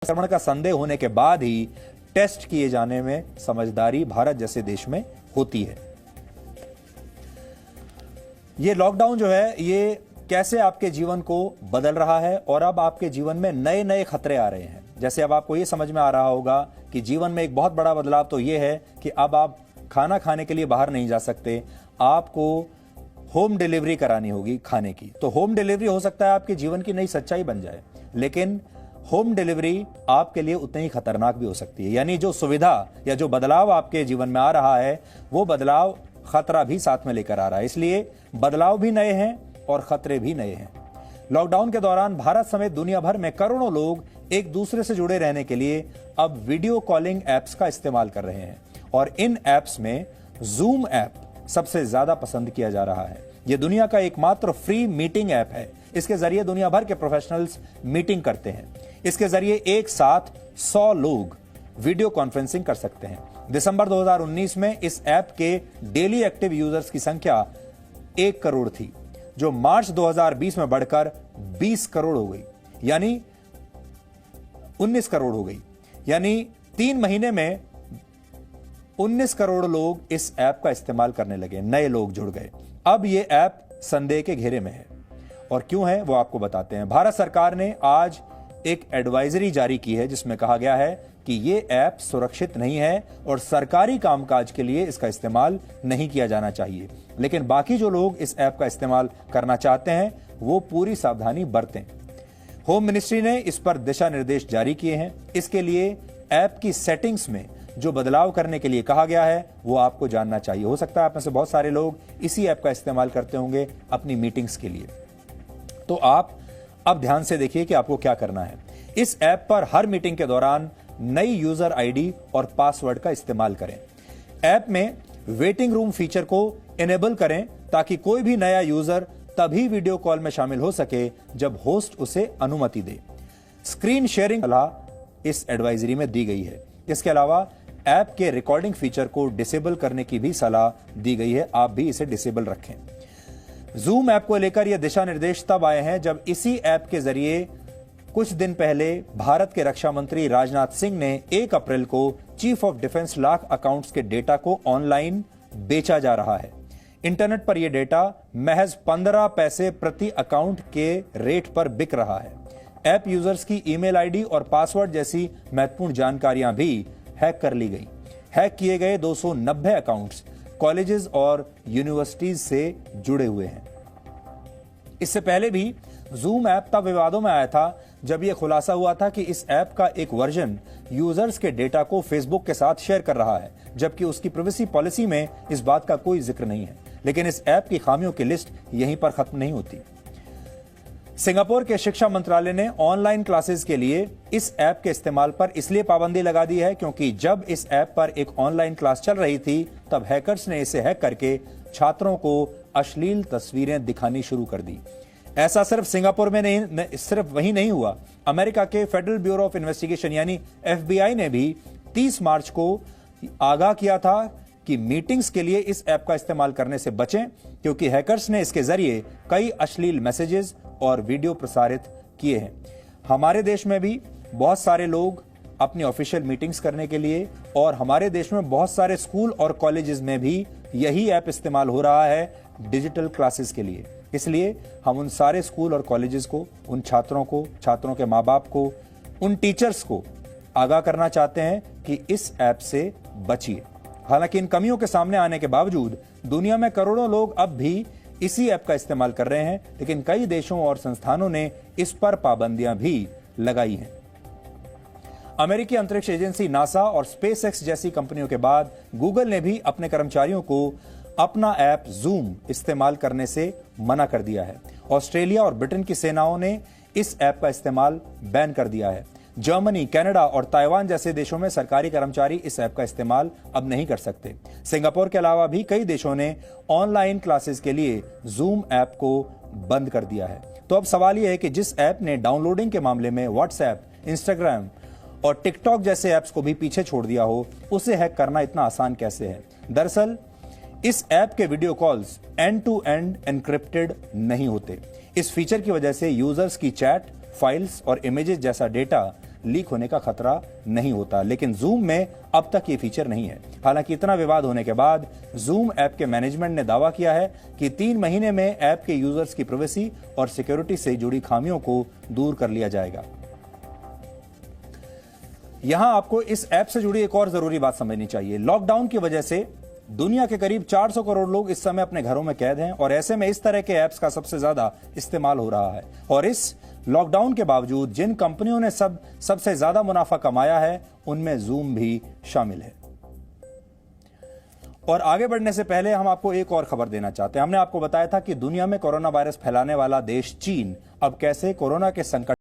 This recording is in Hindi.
संक्रमण का संदेह होने के बाद ही टेस्ट किए जाने में समझदारी भारत जैसे देश में होती है। ये लॉकडाउन जो है ये कैसे आपके जीवन को बदल रहा है और अब आपके जीवन में नए नए खतरे आ रहे हैं। जैसे अब आपको ये समझ में आ रहा होगा कि जीवन में एक बहुत बड़ा बदलाव तो ये है कि अब आप खाना खाने के लिए बाहर नहीं जा सकते, आपको होम डिलीवरी करानी होगी खाने की। तो होम डिलीवरी हो सकता है आपके जीवन की नई सच्चाई बन जाए, लेकिन होम डिलीवरी आपके लिए उतनी ही खतरनाक भी हो सकती है। यानी जो सुविधा या जो बदलाव आपके जीवन में आ रहा है वो बदलाव खतरा भी साथ में लेकर आ रहा है। इसलिए बदलाव भी नए हैं और खतरे भी नए हैं। लॉकडाउन के दौरान भारत समेत दुनिया भर में करोड़ों लोग एक दूसरे से जुड़े रहने के लिए अब वीडियो कॉलिंग एप्स का इस्तेमाल कर रहे हैं और इन एप्स में जूम ऐप सबसे ज्यादा पसंद किया जा रहा है। यह दुनिया का एकमात्र फ्री मीटिंग ऐप है। इसके जरिए दुनिया भर के प्रोफेशनल्स मीटिंग करते हैं। इसके जरिए एक साथ 100 लोग वीडियो कॉन्फ्रेंसिंग कर सकते हैं। दिसंबर 2019 में इस ऐप के डेली एक्टिव यूजर्स की संख्या 1 करोड़ थी, जो मार्च 2020 में बढ़कर 20 करोड़ हो गई, यानी 19 करोड़ हो गई। यानी 3 महीने में 19 करोड़ लोग इस ऐप का इस्तेमाल करने लगे, नए लोग जुड़ गए। अब यह ऐप संदेह के घेरे में है और क्यों है वो आपको बताते हैं। भारत सरकार ने आज एक एडवाइजरी जारी की है जिसमें कहा गया है कि यह ऐप सुरक्षित नहीं है और सरकारी कामकाज के लिए इसका इस्तेमाल नहीं किया जाना चाहिए। लेकिन बाकी जो लोग इस ऐप का इस्तेमाल करना चाहते हैं वो पूरी सावधानी बरतें। होम मिनिस्ट्री ने इस पर दिशा निर्देश जारी किए हैं। इसके लिए ऐप की सेटिंग्स में जो बदलाव करने के लिए कहा गया है वो आपको जानना चाहिए। हो सकता है आप में से बहुत सारे लोग इसी ऐप का इस्तेमाल करते होंगे अपनी मीटिंग्स के लिए। तो आप अब ध्यान से देखिए कि आपको क्या करना है। इस ऐप पर हर मीटिंग के दौरान नई यूजर आईडी और पासवर्ड का इस्तेमाल करें। ऐप में वेटिंग रूम फीचर को इनेबल करें ताकि कोई भी नया यूजर तभी वीडियो कॉल में शामिल हो सके जब होस्ट उसे अनुमति दे। स्क्रीन शेयरिंग सलाह इस एडवाइजरी में दी गई है। इसके अलावा ऐप के रिकॉर्डिंग फीचर को डिसेबल करने की भी सलाह दी गई है। आप भी इसे डिसेबल रखें। जूम ऐप को लेकर यह दिशा निर्देश तब आए हैं जब इसी ऐप के जरिए कुछ दिन पहले भारत के रक्षा मंत्री राजनाथ सिंह ने 1 अप्रैल को chief of defence lakh accounts के डेटा को ऑनलाइन बेचा जा रहा है। इंटरनेट पर यह डेटा महज 15 पैसे प्रति अकाउंट के रेट पर बिक रहा है। ऐप यूजर्स की ईमेल आईडी और पासवर्ड जैसी महत्वपूर्ण जानकारियां भी हैक कर ली गई। हैक किए गए 290 अकाउंट्स कॉलेजेस और यूनिवर्सिटीज से जुड़े हुए हैं। इससे पहले भी जूम ऐप तब विवादों में आया था जब यह खुलासा हुआ था कि इस ऐप का एक वर्जन यूजर्स के डेटा को फेसबुक के साथ शेयर कर रहा है, जबकि उसकी प्राइवेसी पॉलिसी में इस बात का कोई जिक्र नहीं है। लेकिन इस ऐप की खामियों की लिस्ट यहीं पर खत्म नहीं होती। सिंगापुर के शिक्षा मंत्रालय ने ऑनलाइन क्लासेस के लिए इस ऐप के इस्तेमाल पर इसलिए पाबंदी लगा दी है क्योंकि जब इस ऐप पर एक ऑनलाइन क्लास चल रही थी तब हैकर्स ने इसे हैक करके छात्रों को अश्लील तस्वीरें दिखानी शुरू कर दी। ऐसा सिर्फ सिंगापुर में नहीं, सिर्फ वही नहीं हुआ। अमेरिका के फेडरल ब्यूरो ऑफ इन्वेस्टिगेशन यानी FBI ने भी 30 मार्च को आगाह किया था कि मीटिंग्स के लिए इस ऐप का इस्तेमाल करने से बचें क्योंकि हैकर्स ने इसके जरिए कई अश्लील मैसेजेस और वीडियो प्रसारित किए हैं। हमारे देश में भी बहुत सारे लोग अपनी ऑफिशियल मीटिंग्स करने के लिए और हमारे देश में बहुत सारे स्कूल और कॉलेजेस में भी यही ऐप इस्तेमाल हो रहा है डिजिटल क्लासेस के लिए। इसलिए हम उन सारे स्कूल और कॉलेजेस को, उन छात्रों को, छात्रों के माँ बाप को, उन टीचर्स को आगाह करना चाहते हैं कि इस ऐप से बचिए। हालांकि इन कमियों के सामने आने के बावजूद दुनिया में करोड़ों लोग अब भी इसी ऐप का इस्तेमाल कर रहे हैं, लेकिन कई देशों और संस्थानों ने इस पर पाबंदियां भी लगाई हैं। अमेरिकी अंतरिक्ष एजेंसी नासा और स्पेसएक्स जैसी कंपनियों के बाद गूगल ने भी अपने कर्मचारियों को अपना ऐप जूम इस्तेमाल करने से मना कर दिया है। ऑस्ट्रेलिया और ब्रिटेन की सेनाओं ने इस ऐप का इस्तेमाल बैन कर दिया है। जर्मनी, कनाडा और ताइवान जैसे देशों में सरकारी कर्मचारी इस ऐप का इस्तेमाल अब नहीं कर सकते। सिंगापुर के अलावा भी कई देशों ने ऑनलाइन क्लासेस के लिए जूम ऐप को बंद कर दिया है। तो अब सवाल यह है कि जिस ऐप ने डाउनलोडिंग के मामले में व्हाट्सएप, इंस्टाग्राम और टिकटॉक जैसे ऐप्स को भी पीछे छोड़ दिया हो, उसे हैक करना इतना आसान कैसे है? दरअसल इस ऐप के video calls end to end encrypted नहीं होते। इस फीचर की वजह से यूजर्स की चैट, फाइल्स और इमेजेस जैसा डेटा लीक होने का खतरा नहीं होता। लेकिन जूम में अब तक ये फीचर नहीं है। हालांकि इतना विवाद होने के बाद जूम ऐप के मैनेजमेंट ने दावा किया है कि 3 महीने में ऐप के यूजर्स की प्राइवेसी और सिक्योरिटी से जुड़ी खामियों को दूर कर लिया जाएगा। यहां आपको इस ऐप से जुड़ी एक और जरूरी बात समझनी चाहिए। लॉकडाउन की वजह से दुनिया के करीब 400 करोड़ लोग इस समय अपने घरों में कैद हैं और ऐसे में इस तरह के ऐप्स का सबसे ज्यादा इस्तेमाल हो रहा है। और इस लॉकडाउन के बावजूद जिन कंपनियों ने सबसे ज्यादा मुनाफा कमाया है उनमें जूम भी शामिल है। और आगे बढ़ने से पहले हम आपको एक और खबर देना चाहते हैं। हमने आपको बताया था कि दुनिया में कोरोना वायरस फैलाने वाला देश चीन अब कैसे कोरोना के संकट